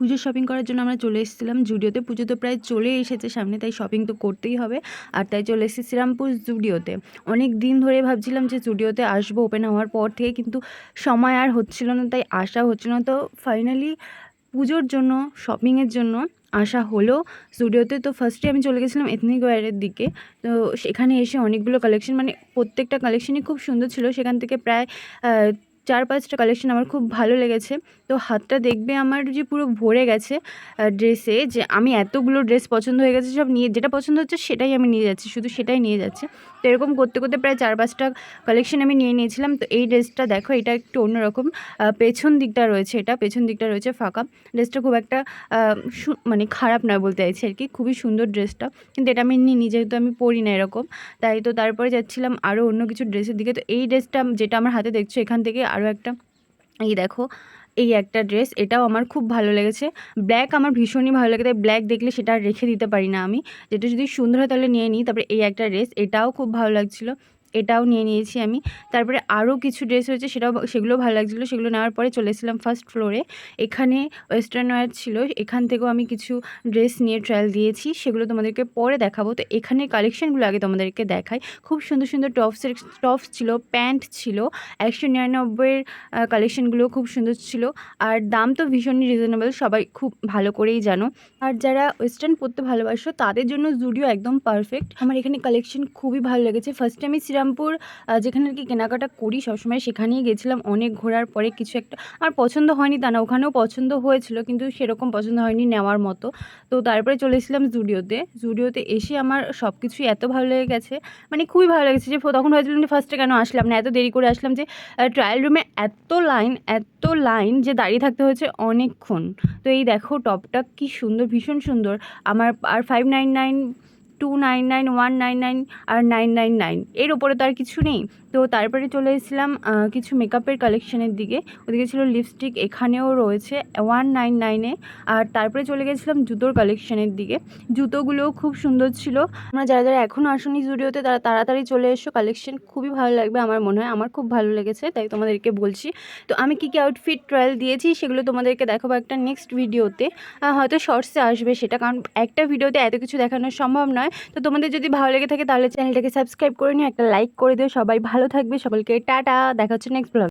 পুজোর শপিং করার জন্য আমরা চলে এসেছিলাম জুডিওতে। পুজো তো প্রায় চলে এসেছে সামনে, তাই শপিং তো করতেই হবে। আর তাই চলে এসেছি শ্রীরামপুর জুডিওতে। অনেক দিন ধরে ভাবছিলাম যে জুডিওতে আসবো ওপেন হওয়ার পর থেকে, কিন্তু সময় আর হচ্ছিল না, তাই আসা হচ্ছিল না। তো ফাইনালি পুজোর জন্য শপিংয়ের জন্য আসা হলো জুডিওতে। তো ফার্স্টে আমি চলে গেছিলাম এথনিক ওয়্যারের দিকে। তো সেখানে এসে অনেকগুলো কালেকশন, মানে প্রত্যেকটা কালেকশনই খুব সুন্দর ছিল। সেখান থেকে প্রায় 4-5টা কালেকশন আমার খুব ভালো লেগেছে। তো হাতটা দেখবে আমার যে পুরো ভরে গেছে ড্রেসে, যে আমি এতগুলো ড্রেস পছন্দ হয়ে গেছে, সব নিয়ে যেটা পছন্দ হচ্ছে সেটাই আমি নিয়ে যাচ্ছি, শুধু সেটাই নিয়ে যাচ্ছে। তো এরকম করতে করতে প্রায় 4-5টা কালেকশন আমি নিয়ে নিয়েছিলাম। তো এই ড্রেসটা দেখো, এটা একটু অন্যরকম। পেছন দিকটা রয়েছে, এটা পেছন দিকটা রয়েছে ফাঁকা। ড্রেসটা খুব একটা মানে খারাপ নয় বলতে চাইছি আর কি, খুবই সুন্দর ড্রেসটা। কিন্তু এটা আমি নিইনি, যেহেতু আমি পরি না এরকম। তাই তো তারপরে যাচ্ছিলাম আরও অন্য কিছু ড্রেসের দিকে। তো এই ড্রেসটা যেটা আমার হাতে দেখছো, এখান থেকে আরও একটা, এই দেখো, এই একটা ড্রেস, এটাও আমার খুব ভালো লেগেছে। ব্ল্যাক আমার ভীষণই ভালো লাগে, তাই ব্ল্যাক দেখলে সেটা আর রেখে দিতে পারি না আমি, যেটা যদি সুন্দর হয় তাহলে নিয়ে নিই। তারপরে এই একটা ড্রেস, এটাও খুব ভালো লাগছিলো, এটাও নিয়ে নিয়েছি আমি। তারপরে আরও কিছু ড্রেস হয়েছে, সেগুলোও ভালো লাগছিলো। সেগুলো নেওয়ার পরে চলে এসেছিলাম ফার্স্ট ফ্লোরে। এখানে ওয়েস্টার্ন ওয়্যার ছিল, এখান থেকেও আমি কিছু ড্রেস নিয়ে ট্রায়াল দিয়েছি, সেগুলো তোমাদেরকে পরে দেখাবো। তো এখানে কালেকশানগুলো আগে তোমাদেরকে দেখাই। খুব সুন্দর সুন্দর টপস ছিল, প্যান্ট ছিল। 199-এর কালেকশানগুলো খুব সুন্দর ছিল। আর দাম তো ভীষণই রিজনেবল, সবাই খুব ভালো করেই জানো। আর যারা ওয়েস্টার্ন পরতে ভালোবাসো তাদের জন্য জুডিও একদম পারফেক্ট। আমার এখানে কালেকশন খুবই ভালো লেগেছে। ফার্স্টে আমি শ্রীরামপুর, যেখানে আর কি কেনাকাটা করি সবসময়, সেখানেই গেছিলাম। অনেক ঘোরার পরে কিছু একটা আমার পছন্দ হয়নি তা না, ওখানেও পছন্দ হয়েছিল, কিন্তু সেরকম পছন্দ হয়নি নেওয়ার মতো। তো তারপরে চলে এসেছিলাম জুডিওতে এসে আমার সব কিছুই এত ভালো লেগে গেছে, মানে খুবই ভালো লেগেছে। যে তখন হয়েছিলাম যে ফার্স্টে কেন আসলাম না, এত দেরি করে আসলাম, যে ট্রায়াল রুমে এত লাইন যে দাঁড়িয়ে থাকতে হয়েছে অনেকক্ষণ। তো এই দেখো টপটা কি সুন্দর, ভীষণ সুন্দর। আমার আর 599, 299, 199 আর 999, এর ওপরে তো আর কিছু নেই। তো তারপরে চলে এসেছিলাম কিছু মেকআপের কালেকশানের দিকে। ওদিকে ছিল লিপস্টিক, এখানেও রয়েছে 199-এ। আর তারপরে চলে গেছিলাম জুতোর কালেকশানের দিকে। জুতোগুলোও খুব সুন্দর ছিল। আমরা যারা যারা এখনও আসনি জুডিওতে, তারা তাড়াতাড়ি চলে এসো, কালেকশন খুবই ভালো লাগবে আমার মনে হয়। আমার খুব ভালো লেগেছে, তাই তোমাদেরকে বলছি। তো আমি কী কী আউটফিট ট্রায়াল দিয়েছি সেগুলো তোমাদেরকে দেখাবো একটা নেক্সট ভিডিওতে, হয়তো শর্টসে আসবে সেটা, কারণ একটা ভিডিওতে এত কিছু দেখানো সম্ভব নয়। তো তোমাদের যদি ভালো লেগে থাকে তাহলে চ্যানেলটাকে সাবস্ক্রাইব করে নিও, একটা লাইক করে দিও। সবাই ভালো থাকবে, সকলকে টাটা, দেখা হচ্ছে নেক্সট ব্লগ।